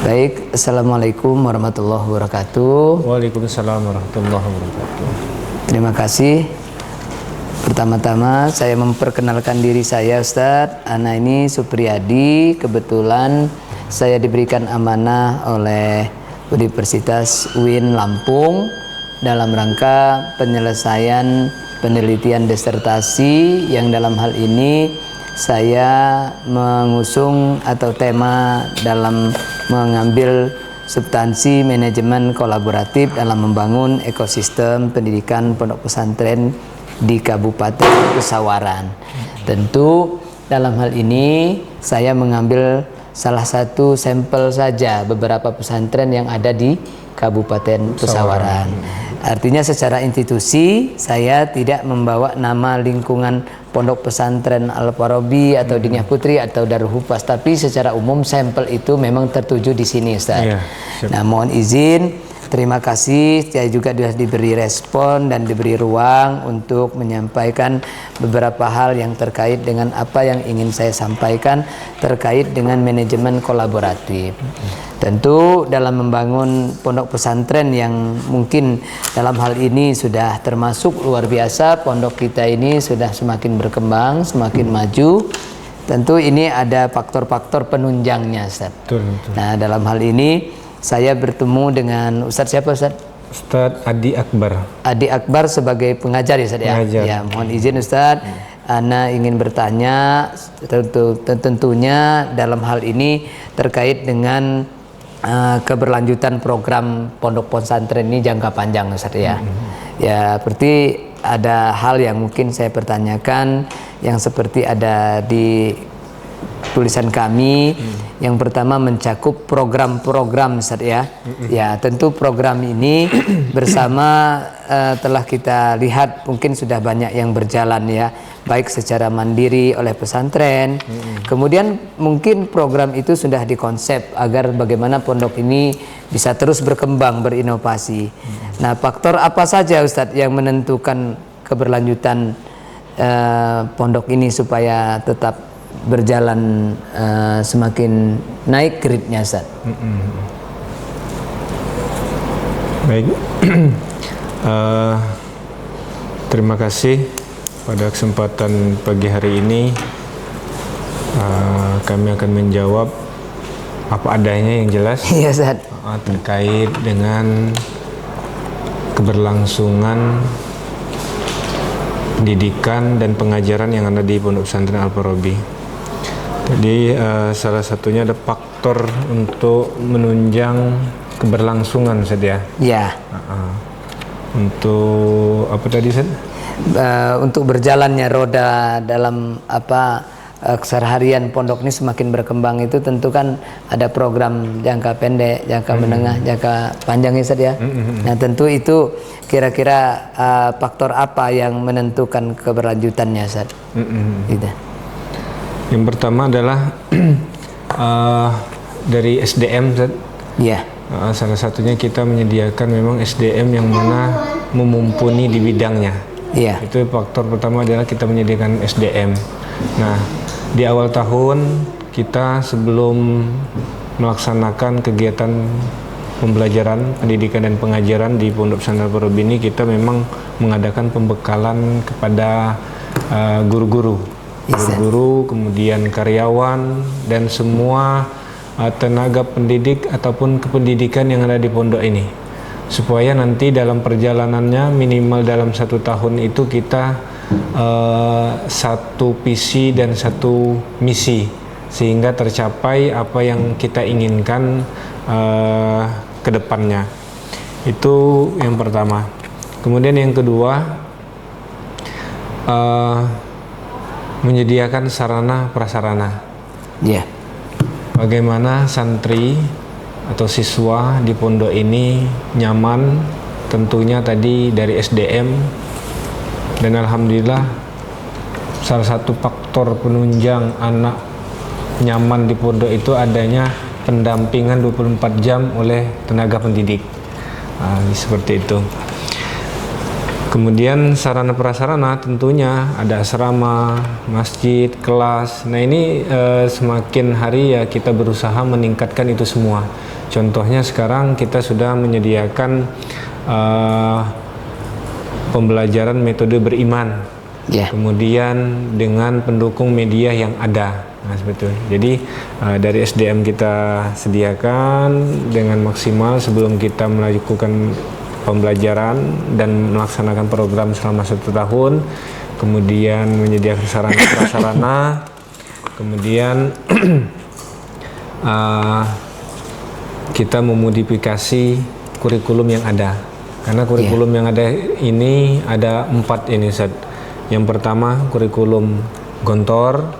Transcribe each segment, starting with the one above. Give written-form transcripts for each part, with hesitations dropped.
Baik, Assalamualaikum warahmatullahi wabarakatuh. Waalaikumsalam warahmatullahi wabarakatuh. Terima kasih. Pertama-tama saya memperkenalkan diri saya, Ustadz. Ana ini Supriyadi. Kebetulan saya diberikan amanah oleh Universitas UIN Lampung dalam rangka penyelesaian penelitian disertasi yang dalam hal ini saya mengusung atau tema dalam mengambil substansi manajemen kolaboratif dalam membangun ekosistem pendidikan pondok pesantren di Kabupaten Pesawaran. Tentu dalam hal ini saya mengambil salah satu sampel saja beberapa pesantren yang ada di Kabupaten Pesawaran. Artinya secara institusi saya tidak membawa nama lingkungan Pondok Pesantren Al-Farabi atau Diniyah Putri atau Darul Hufaz, tapi secara umum sampel itu memang tertuju di sini, Ustaz. Iya, nah, mohon izin, terima kasih saya juga sudah diberi respon dan diberi ruang untuk menyampaikan beberapa hal yang terkait dengan apa yang ingin saya sampaikan terkait dengan manajemen kolaboratif. Tentu dalam membangun pondok pesantren yang mungkin dalam hal ini sudah termasuk luar biasa, pondok kita ini sudah semakin berkembang, semakin maju. Tentu ini ada faktor-faktor penunjangnya, Ustaz. Betul. Nah, dalam hal ini saya bertemu dengan Ustaz siapa, Ustaz? Ustadz Adi Akbar. Adi Akbar sebagai pengajar ya, Ustaz ya? Pengajar. Ya, mohon izin Ustaz. Ana ingin bertanya tentunya dalam hal ini terkait dengan keberlanjutan program pondok pesantren ini jangka panjang, Ustaz ya. Ya, seperti ada hal yang mungkin saya pertanyakan yang seperti ada di tulisan kami. Yang pertama mencakup program-program, Ustaz ya. Ya, tentu program ini bersama telah kita lihat mungkin sudah banyak yang berjalan ya, baik secara mandiri oleh pesantren. Kemudian mungkin program itu sudah dikonsep agar bagaimana pondok ini bisa terus berkembang, berinovasi. Nah, faktor apa saja, Ustadz, yang menentukan keberlanjutan pondok ini supaya tetap berjalan semakin naik grade-nya, Ustaz? Baik. Terima kasih pada kesempatan pagi hari ini. Kami akan menjawab apa adanya yang jelas. Iya, Ustaz. Terkait dengan keberlangsungan pendidikan dan pengajaran yang ada di Pondok Pesantren Al-Farabi. Jadi salah satunya ada faktor untuk menunjang keberlangsungan, Ustaz ya. Iya. Untuk apa tadi, Ustaz? Untuk berjalannya roda dalam keseharian pondok ini semakin berkembang itu tentu kan ada program jangka pendek, jangka menengah, jangka panjang, Ustaz ya. Nah, tentu itu kira-kira faktor apa yang menentukan keberlanjutannya, Ustaz? Gitu. Yang pertama adalah dari SDM, Ustaz. Iya. Salah satunya kita menyediakan memang SDM yang mana memumpuni di bidangnya. Iya. Itu faktor pertama adalah kita menyediakan SDM. Nah, di awal tahun kita sebelum melaksanakan kegiatan pembelajaran, pendidikan dan pengajaran di Pondok Pesantren Al-Farabi ini, kita memang mengadakan pembekalan kepada guru-guru, kemudian karyawan dan semua tenaga pendidik ataupun kependidikan yang ada di pondok ini, supaya nanti dalam perjalanannya minimal dalam 1 tahun itu kita satu visi dan satu misi, sehingga tercapai apa yang kita inginkan ke depannya. Itu yang pertama. Kemudian yang kedua, menyediakan sarana prasarana. Iya. Bagaimana santri atau siswa di pondok ini nyaman, tentunya tadi dari SDM, dan alhamdulillah salah satu faktor penunjang anak nyaman di pondok itu adanya pendampingan 24 jam oleh tenaga pendidik. Seperti itu. Kemudian sarana prasarana tentunya ada asrama, masjid, kelas. Nah ini semakin hari ya kita berusaha meningkatkan itu semua. Contohnya sekarang kita sudah menyediakan pembelajaran metode beriman. Kemudian dengan pendukung media yang ada. Nah, seperti itu. Jadi dari SDM kita sediakan dengan maksimal sebelum kita melakukan pembelajaran dan melaksanakan program selama 1 tahun, kemudian menyediakan sarana prasarana, kemudian kita memodifikasi kurikulum yang ada. Karena kurikulum yang ada ini ada 4 ini, Ustaz. Yang pertama kurikulum Gontor,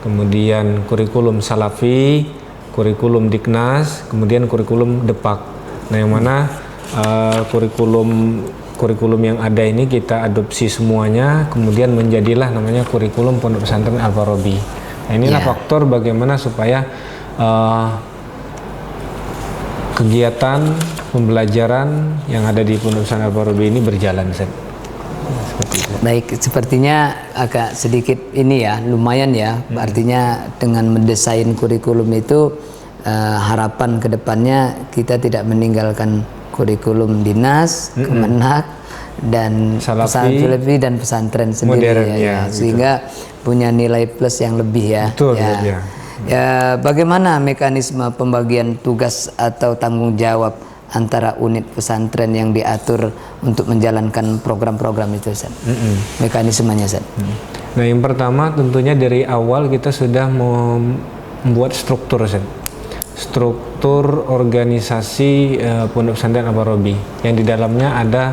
kemudian kurikulum Salafi, kurikulum Diknas, kemudian kurikulum Depak. Nah, yang mana kurikulum yang ada ini kita adopsi semuanya, kemudian menjadilah namanya kurikulum Pondok Pesantren Al-Farabi. Nah, inilah faktor bagaimana supaya kegiatan pembelajaran yang ada di Pondok Pesantren Al-Farabi ini berjalan, Ustaz. Baik, sepertinya agak sedikit ini ya, lumayan ya. Artinya dengan mendesain kurikulum itu harapan kedepannya kita tidak meninggalkan kurikulum dinas, Kemenak, dan Salafi dan pesantren sendiri modern, sehingga punya nilai plus yang lebih ya. Betul, ya. Bagaimana mekanisme pembagian tugas atau tanggung jawab antara unit pesantren yang diatur untuk menjalankan program-program itu, Ustaz? Mekanismenya, Ustaz? Nah, yang pertama tentunya dari awal kita sudah membuat struktur, Ustaz. Struktur organisasi Pondok Pesantren Al-Farabi yang di dalamnya ada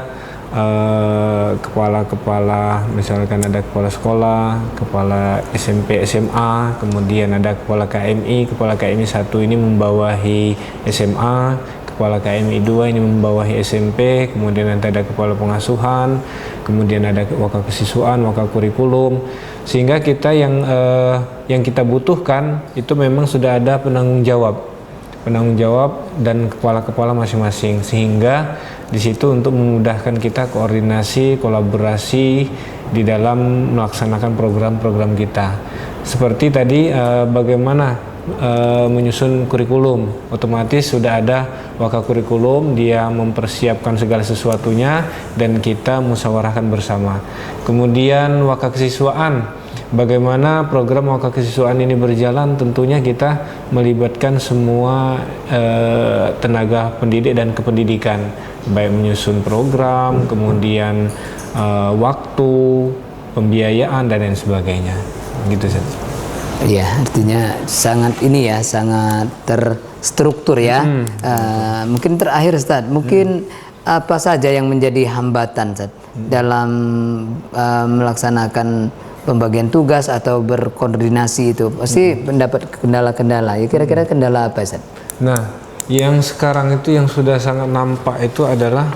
kepala-kepala, misalkan ada kepala sekolah, kepala SMP, SMA, kemudian ada kepala KMI. Kepala KMI 1 ini membawahi SMA, kepala KMI 2 ini membawahi SMP, kemudian nanti ada kepala pengasuhan, kemudian ada wakil kesiswaan, wakil kurikulum, sehingga kita yang kita butuhkan itu memang sudah ada penanggung jawab dan kepala-kepala masing-masing, sehingga di situ untuk memudahkan kita koordinasi, kolaborasi di dalam melaksanakan program-program kita. Seperti tadi bagaimana menyusun kurikulum, otomatis sudah ada wakil kurikulum, dia mempersiapkan segala sesuatunya dan kita musyawarahkan bersama. Kemudian wakil kesiswaan, bagaimana program wakil kesiswaan ini berjalan, tentunya kita melibatkan semua tenaga pendidik dan kependidikan, baik menyusun program, kemudian waktu, pembiayaan dan lain sebagainya, gitu saja. Ya, artinya sangat ini ya, sangat terstruktur ya. Mungkin terakhir, Ustaz, mungkin apa saja yang menjadi hambatan, Ustaz, dalam melaksanakan pembagian tugas atau berkoordinasi itu? Pasti mendapat kendala-kendala. Ya, kira-kira kendala apa, Ustaz? Nah, yang sekarang itu yang sudah sangat nampak itu adalah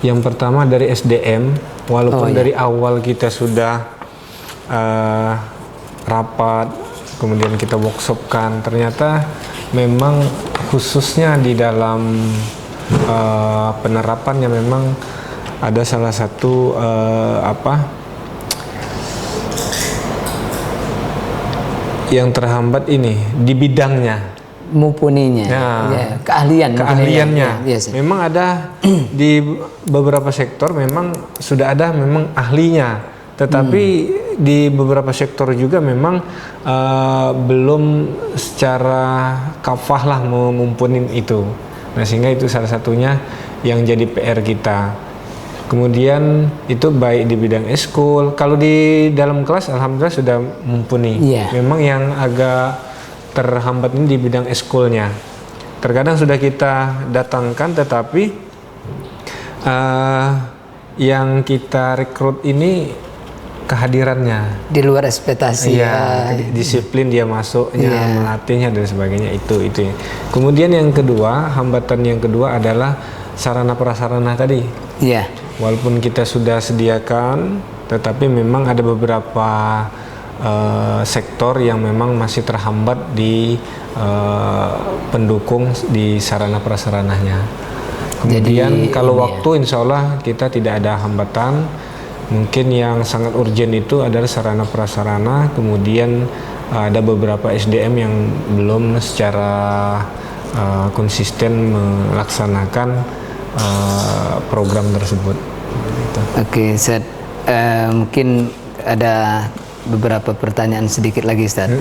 yang pertama dari SDM. Walaupun dari awal kita sudah rapat, kemudian kita workshopkan, ternyata memang khususnya di dalam penerapannya memang ada salah satu yang terhambat ini di bidangnya, mumpuninya, keahliannya. Memang ada di beberapa sektor memang sudah ada memang ahlinya, tetapi di beberapa sektor juga memang belum secara kafah lah memumpunin itu. Nah, sehingga itu salah satunya yang jadi PR kita. Kemudian itu baik di bidang eskul, kalau di dalam kelas alhamdulillah sudah mumpuni. Memang yang agak terhambat ini di bidang eskulnya. Terkadang sudah kita datangkan, tetapi yang kita rekrut ini kehadirannya di luar ekspektasi, disiplin dia masuknya, melatihnya dan sebagainya, itu. Kemudian yang kedua, hambatan yang kedua adalah sarana prasarana tadi. Walaupun kita sudah sediakan, tetapi memang ada beberapa sektor yang memang masih terhambat di pendukung di sarana prasarananya. Kemudian Jadi, kalau ini ya. waktu insya Allah kita tidak ada hambatan. Mungkin yang sangat urgent itu adalah sarana prasarana, kemudian ada beberapa SDM yang belum secara konsisten melaksanakan program tersebut. Gitu. Oke, Ustaz. Mungkin ada beberapa pertanyaan sedikit lagi, Ustaz.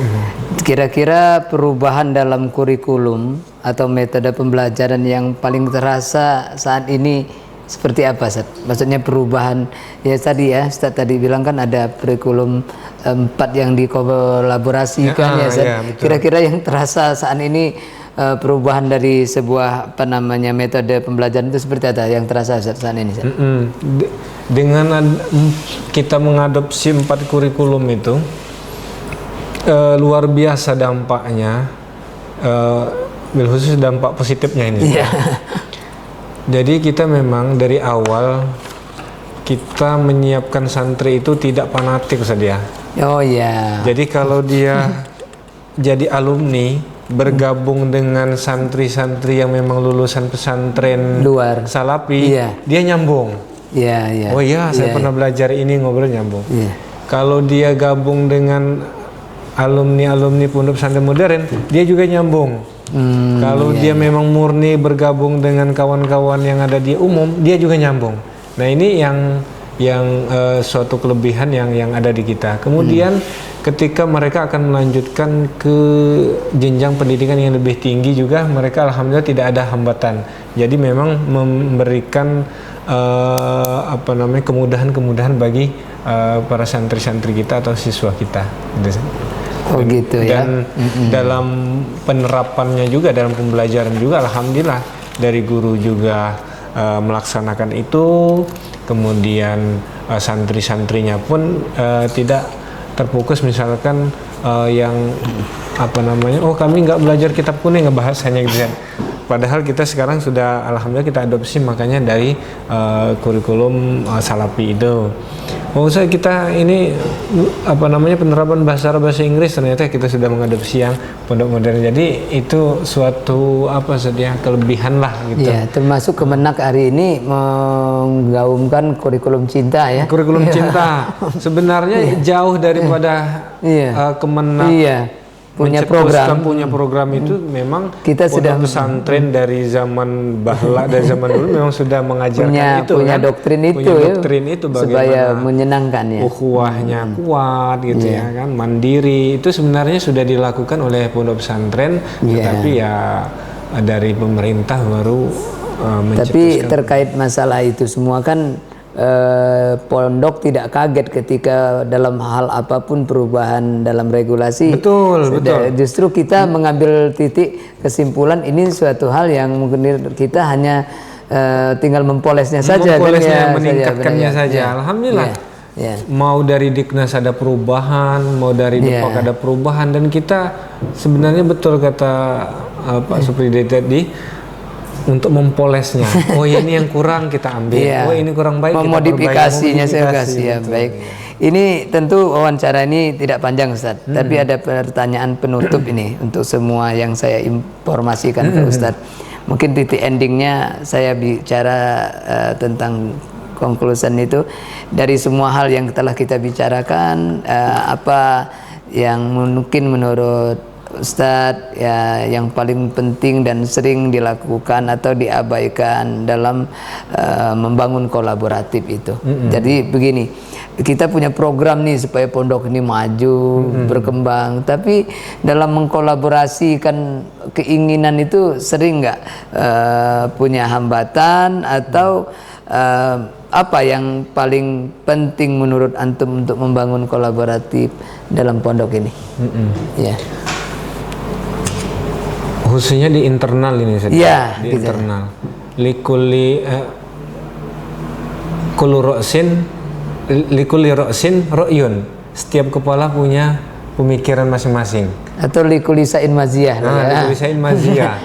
Kira-kira perubahan dalam kurikulum atau metode pembelajaran yang paling terasa saat ini seperti apa, Ustaz? Maksudnya perubahan ya tadi ya, Ustaz tadi bilang kan ada kurikulum 4 yang dikolaborasikan ya, Ustaz. ya, betul. Kira-kira yang terasa saat ini perubahan dari sebuah metode pembelajaran itu seperti apa yang terasa saat ini, Ustaz? Dengan kita mengadopsi 4 kurikulum itu luar biasa dampaknya, bil khusus dampak positifnya ini. Jadi kita memang dari awal kita menyiapkan santri itu tidak fanatik, Ustaz ya. Oh ya. Jadi kalau dia jadi alumni bergabung dengan santri-santri yang memang lulusan pesantren Luar. Salafi, Iya. dia nyambung. Iya, iya. Oh iya, saya Iya, pernah belajar ini, ngobrol nyambung. Iya. Kalau dia gabung dengan alumni pondok pesantren modern, dia juga nyambung. Kalau dia memang murni bergabung dengan kawan-kawan yang ada di umum, dia juga nyambung. Nah ini yang suatu kelebihan yang ada di kita. Kemudian ketika mereka akan melanjutkan ke jenjang pendidikan yang lebih tinggi juga, mereka alhamdulillah tidak ada hambatan. Jadi memang memberikan kemudahan-kemudahan bagi para santri-santri kita atau siswa kita. Oh gitu ya. Dan dalam penerapannya juga, dalam pembelajaran juga alhamdulillah dari guru juga melaksanakan itu. Kemudian santri-santrinya pun tidak terfokus misalkan yang oh kami nggak belajar kitab kuning, ngebahas hanya gitu kan. Padahal kita sekarang sudah alhamdulillah kita adopsi makanya dari kurikulum Salafi itu. Kita ini penerapan bahasa Inggris ternyata kita sudah mengadopsi yang pondok modern. Jadi itu suatu kelebihan lah gitu. Ya, termasuk Kemenak hari ini menggaungkan kurikulum cinta ya. Kurikulum cinta sebenarnya jauh daripada Kemenak. Iya. Punya program itu memang kita sudah pesantren dari zaman bahla, dari zaman dulu memang sudah mengajarkan punya doktrin itu bagaimana supaya menyenangkan ya, ukhuwahnya kuat gitu ya kan, mandiri itu sebenarnya sudah dilakukan oleh pondok pesantren, tetapi ya dari pemerintah baru mencetuskan. Tapi terkait masalah itu semua kan pondok tidak kaget ketika dalam hal apapun perubahan dalam regulasi. Betul. Justru kita mengambil titik kesimpulan ini suatu hal yang mungkin kita hanya tinggal mempolesnya saja, meningkatkannya saja. Alhamdulillah. Mau dari Diknas ada perubahan, mau dari Depok ada perubahan, dan kita sebenarnya betul kata Pak Supri tadi, untuk mempolesnya. Oh ya, ini yang kurang kita ambil. Oh ini kurang baik, memodifikasinya saya kasih ya. Baik. Ini tentu wawancara ini tidak panjang, Ustadz. Tapi ada pertanyaan penutup ini untuk semua yang saya informasikan ke Ustadz. Mungkin titik endingnya saya bicara tentang konklusi itu dari semua hal yang telah kita bicarakan, apa yang mungkin menurut Ustadz ya yang paling penting dan sering dilakukan atau diabaikan dalam membangun kolaboratif itu. Jadi begini, kita punya program nih supaya pondok ini maju, berkembang, tapi dalam mengkolaborasikan keinginan itu sering nggak punya hambatan atau apa yang paling penting menurut antum untuk membangun kolaboratif dalam pondok ini? Ya. Khususnya di internal ini saja. Ya, di internal. Likuli roksin ro'yun. Setiap kepala punya pemikiran masing-masing. Atau likulisain maziyah. Likulisain maziyah.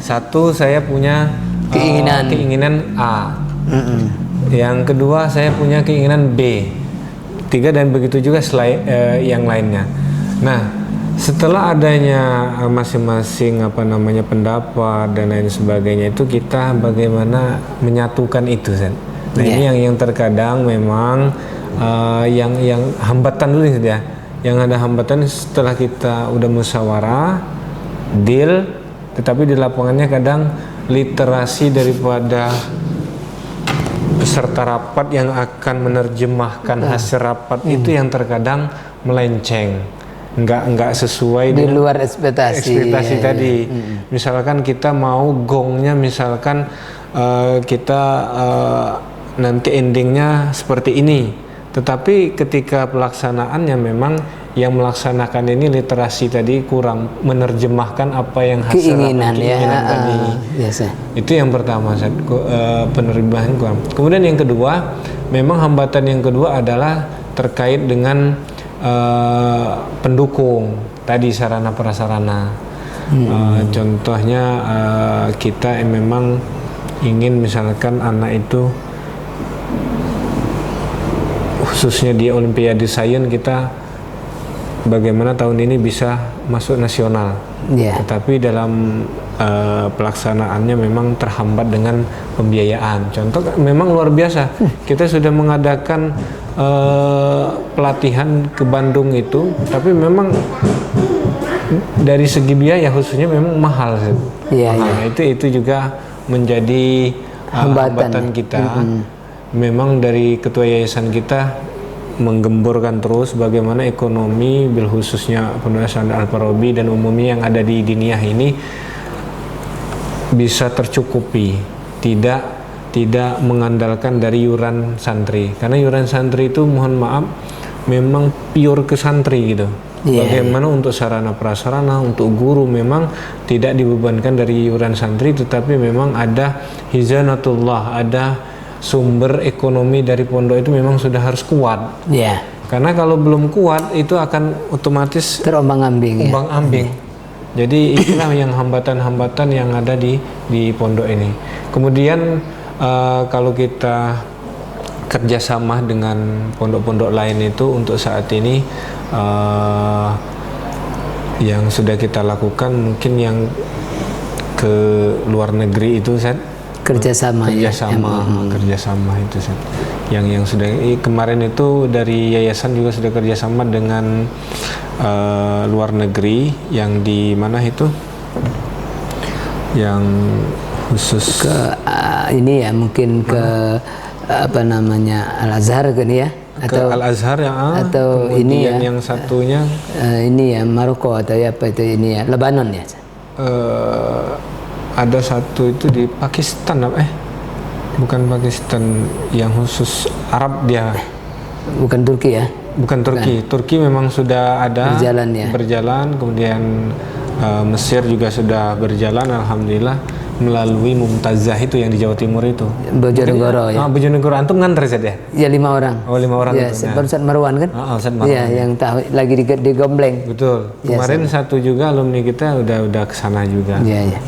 Satu, saya punya keinginan A. Yang kedua, saya punya keinginan B. 3, dan begitu juga yang lainnya. Nah, Setelah adanya masing-masing pendapat dan lain sebagainya, itu kita bagaimana menyatukan itu, Sen. Nah, ini yang terkadang memang yang hambatan dulu ya. Yang ada hambatan setelah kita udah musyawarah, deal, tetapi di lapangannya kadang literasi daripada peserta rapat yang akan menerjemahkan hasil rapat itu yang terkadang melenceng, nggak sesuai di luar ekspektasi tadi. Misalkan kita mau gongnya, misalkan kita nanti endingnya seperti ini, tetapi ketika pelaksanaannya memang yang melaksanakan ini literasi tadi kurang menerjemahkan apa yang hasil keinginan tadi. Itu yang pertama, penerimaan kurang. Kemudian yang kedua, memang hambatan yang kedua adalah terkait dengan pendukung tadi, sarana prasarana. Contohnya kita memang ingin misalkan anak itu khususnya di Olimpiade Sains kita bagaimana tahun ini bisa masuk nasional, tetapi dalam pelaksanaannya memang terhambat dengan pembiayaan. Contoh memang luar biasa, kita sudah mengadakan pelatihan ke Bandung itu, tapi memang dari segi biaya khususnya memang mahal. Itu juga menjadi hambatan kita. Memang dari ketua yayasan kita menggemborkan terus bagaimana ekonomi bil khususnya Pondok Al-Farabi dan umumnya yang ada di Diniyah ini bisa tercukupi, tidak mengandalkan dari yuran santri, karena yuran santri itu mohon maaf memang pure ke santri gitu. Bagaimana untuk sarana prasarana, untuk guru memang tidak dibebankan dari yuran santri, tetapi memang ada hizanatullah, ada sumber ekonomi dari pondok itu memang sudah harus kuat. Karena kalau belum kuat itu akan otomatis terombang-ambing. Jadi itulah yang hambatan-hambatan yang ada di pondok ini. Kemudian kalau kita kerjasama dengan pondok-pondok lain itu untuk saat ini yang sudah kita lakukan mungkin yang ke luar negeri itu kerjasama itu yang sudah kemarin itu dari yayasan juga sudah kerjasama dengan luar negeri, yang di mana itu yang khusus ke ini ya, mungkin ke Al-Azhar kan ya, atau Al-Azhar atau ini ya, yang satunya ini ya Maroko atau apa itu ini ya, Lebanon ya. Ada satu itu di Pakistan bukan Pakistan, yang khusus Arab dia. Bukan Turki ya? Bukan Turki. Turki memang sudah ada berjalan, kemudian Mesir juga sudah berjalan alhamdulillah melalui Mumtazah itu yang di Jawa Timur itu. Bojonegoro ya. Bojonegoro, antum nganter saja? Ya 5 orang. Oh 5 orang ya, itu. Baru Ustaz Marwan kan? Ustaz Marwan. Iya, yang lagi digombleng. Betul. Kemarin satu juga alumni kita udah kesana juga. Iya.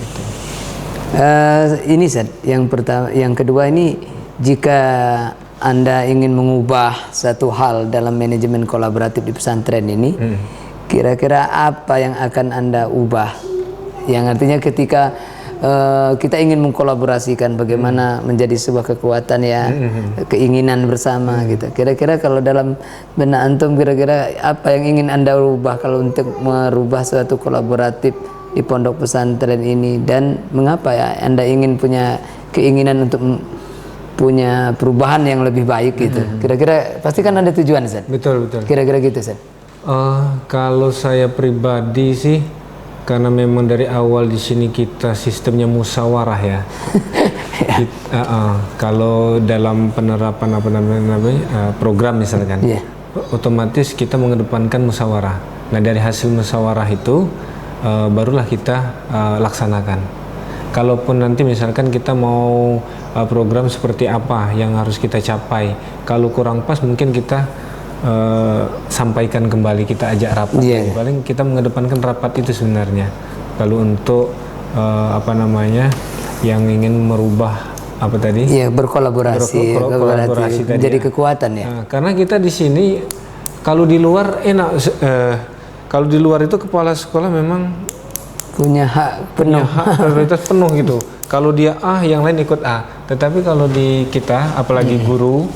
Ini yang pertama, yang kedua ini, jika Anda ingin mengubah satu hal dalam manajemen kolaboratif di pesantren ini, kira-kira apa yang akan Anda ubah? Yang artinya ketika kita ingin mengkolaborasikan bagaimana menjadi sebuah kekuatan ya, keinginan bersama gitu. Kira-kira kalau dalam benak antum, kira-kira apa yang ingin Anda ubah kalau untuk merubah suatu kolaboratif di pondok pesantren ini, dan mengapa ya Anda ingin punya keinginan untuk punya perubahan yang lebih baik gitu? Kira-kira pasti kan ada tujuan, Ustaz. Betul. Kira-kira gitu, Ustaz. Kalau saya pribadi sih, karena memang dari awal di sini kita sistemnya musyawarah ya. Kalau dalam penerapan program misalkan, otomatis kita mengedepankan musyawarah. Nah dari hasil musyawarah itu barulah kita laksanakan. Kalaupun nanti misalkan kita mau program seperti apa yang harus kita capai, kalau kurang pas mungkin kita sampaikan kembali, kita ajak rapat. Paling kita mengedepankan rapat itu sebenarnya. Kalau untuk yang ingin merubah apa tadi? Iya, berkolaborasi tadi. Jadi kekuatan ya. Karena kita di sini kalau di luar enak. Kalau di luar itu kepala sekolah memang punya hak penuh. punya hak prioritas penuh gitu. Kalau dia A, yang lain ikut A. Tetapi kalau di kita, apalagi guru,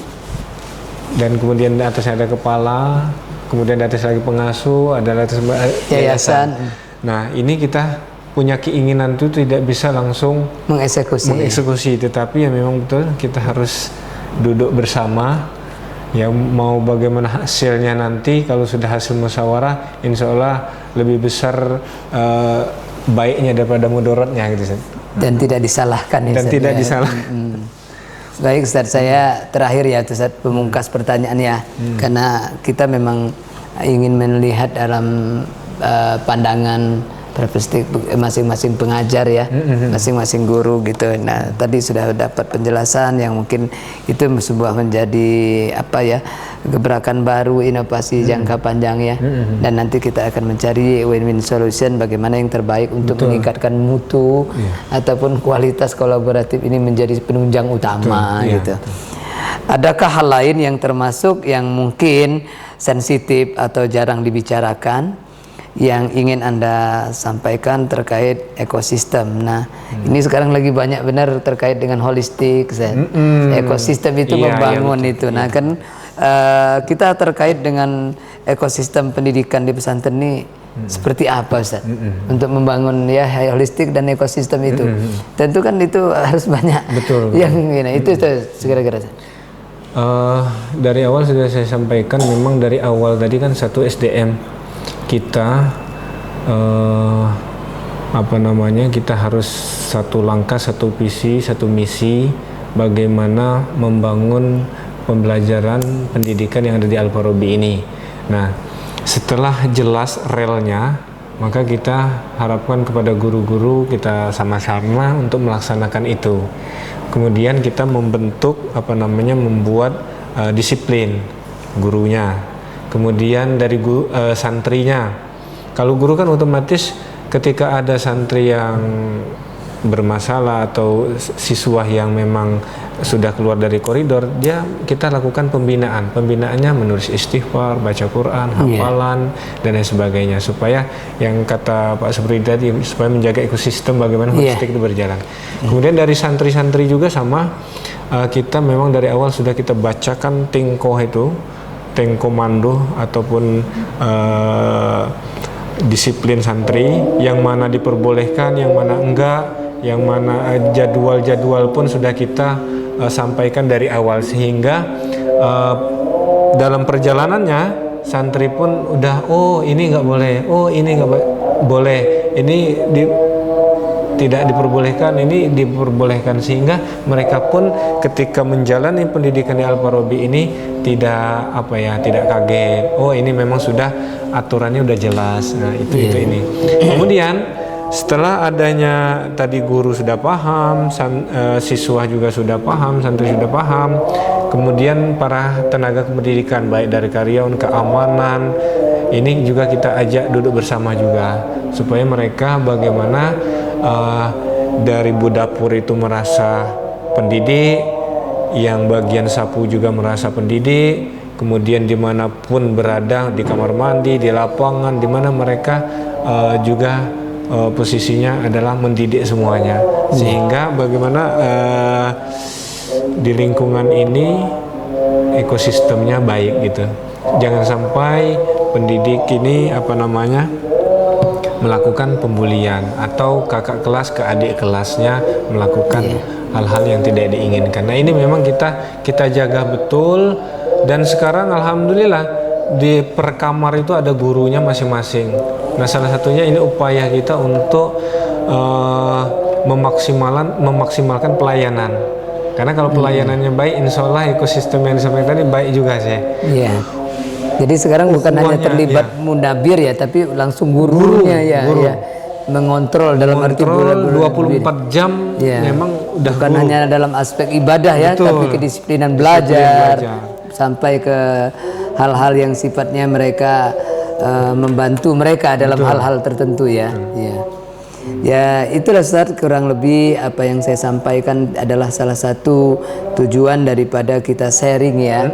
dan kemudian di atasnya ada kepala, kemudian di atas lagi pengasuh, ada di atas Yayasan. Nah, ini kita punya keinginan itu tidak bisa langsung mengeksekusi, tetapi ya memang betul kita harus duduk bersama. Ya mau bagaimana hasilnya nanti, kalau sudah hasil musyawarah, insya Allah lebih besar baiknya daripada mudaratnya gitu. Dan tidak disalahkan ya, Dan Ustaz, tidak ya. disalahkan. Baik Ustaz, saya terakhir ya Ustaz, pemungkas pertanyaan ya, karena kita memang ingin melihat dalam pandangan perspektif masing-masing pengajar ya, masing-masing guru gitu. Nah, tadi sudah dapat penjelasan yang mungkin itu sebuah menjadi apa ya, gebrakan baru, inovasi jangka panjang ya. Dan nanti kita akan mencari win-win solution, bagaimana yang terbaik untuk meningkatkan mutu ataupun kualitas kolaboratif ini menjadi penunjang utama gitu. Adakah hal lain yang termasuk yang mungkin sensitif atau jarang dibicarakan yang ingin Anda sampaikan terkait ekosistem? Nah, ini sekarang lagi banyak benar terkait dengan holistik, ekosistem itu membangun itu. Nah, kan kita terkait dengan ekosistem pendidikan di pesantren ini seperti apa, Ustaz? Untuk membangun ya holistik dan ekosistem itu. Tentu kan itu harus banyak. Betul. Yang ini itu kira-kira. Dari awal sudah saya sampaikan, memang dari awal tadi kan satu SDM kita kita harus satu langkah, satu visi, satu misi bagaimana membangun pembelajaran pendidikan yang ada di Al-Farabi ini. Nah, setelah jelas relnya, maka kita harapkan kepada guru-guru kita sama-sama untuk melaksanakan itu. Kemudian kita membentuk membuat disiplin gurunya. Kemudian dari santrinya, kalau guru kan otomatis ketika ada santri yang bermasalah atau siswa yang memang sudah keluar dari koridor, kita lakukan pembinaan. Pembinaannya menulis istighfar, baca Quran, hafalan dan lain sebagainya, supaya yang kata Pak Supri tadi, supaya menjaga ekosistem bagaimana holistik itu berjalan. Kemudian dari santri-santri juga sama, kita memang dari awal sudah kita bacakan komando ataupun disiplin santri, yang mana diperbolehkan, yang mana enggak, yang mana jadwal-jadwal pun sudah kita sampaikan dari awal, sehingga dalam perjalanannya santri pun udah ini nggak boleh, ini nggak boleh, ini tidak diperbolehkan, ini diperbolehkan, sehingga mereka pun ketika menjalani pendidikan di Al-Farabi ini tidak kaget. Ini memang sudah aturannya udah jelas. Nah, itu ini. Kemudian setelah adanya tadi guru sudah paham, siswa juga sudah paham, santri sudah paham, kemudian para tenaga pendidikan baik dari karyawan, keamanan, ini juga kita ajak duduk bersama juga, supaya mereka bagaimana dari Budapur itu merasa pendidik, yang bagian sapu juga merasa pendidik, kemudian dimanapun berada, di kamar mandi, di lapangan, dimana mereka juga posisinya adalah mendidik semuanya, sehingga bagaimana di lingkungan ini ekosistemnya baik gitu. Jangan sampai pendidik ini melakukan pembulian, atau kakak kelas ke adik kelasnya melakukan hal-hal yang tidak diinginkan. Nah, ini memang kita jaga betul, dan sekarang alhamdulillah di per kamar itu ada gurunya masing-masing. Nah, salah satunya ini upaya kita untuk memaksimalkan pelayanan. Karena kalau pelayanannya baik, insya Allah ekosistem yang disampaikan tadi baik juga sih. Iya. Jadi sekarang bukan hanya terlibat mundabir ya, tapi langsung gurunya mengontrol dalam arti 24 jam memang udah bukan hanya dalam aspek ibadah ya, tapi kedisiplinan belajar sampai ke hal-hal yang sifatnya mereka membantu mereka dalam hal-hal tertentu ya. Ya, itulah Ustaz, kurang lebih apa yang saya sampaikan adalah salah satu tujuan daripada kita sharing ya.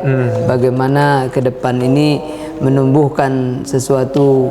Bagaimana ke depan ini menumbuhkan sesuatu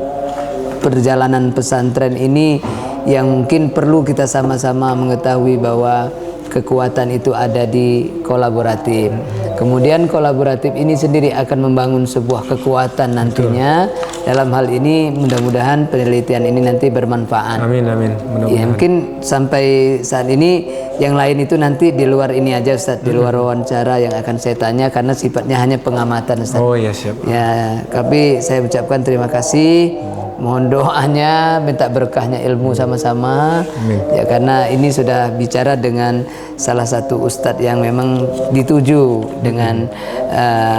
perjalanan pesantren ini yang mungkin perlu kita sama-sama mengetahui bahwa kekuatan itu ada di kolaboratif. Kemudian kolaboratif ini sendiri akan membangun sebuah kekuatan nantinya. Dalam hal ini mudah-mudahan penelitian ini nanti bermanfaat. Amin amin. Ya, mungkin sampai saat ini yang lain itu nanti di luar ini aja Ustaz, di luar wawancara yang akan saya tanya karena sifatnya hanya pengamatan Ustaz. Oh ya siap. Ya, tapi saya ucapkan terima kasih. Mohon doanya, minta berkahnya ilmu sama-sama. Ya, karena ini sudah bicara dengan salah satu ustadz yang memang dituju dengan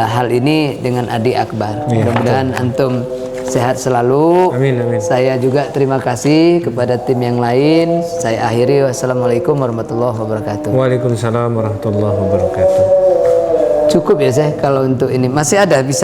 hal ini dengan adik akbar. Mudah-mudahan antum sehat selalu. Amin amin. Saya juga terima kasih kepada tim yang lain. Saya akhiri, wassalamualaikum warahmatullahi wabarakatuh. Waalaikumsalam warahmatullahi wabarakatuh. Cukup ya saya kalau untuk ini masih ada bisa.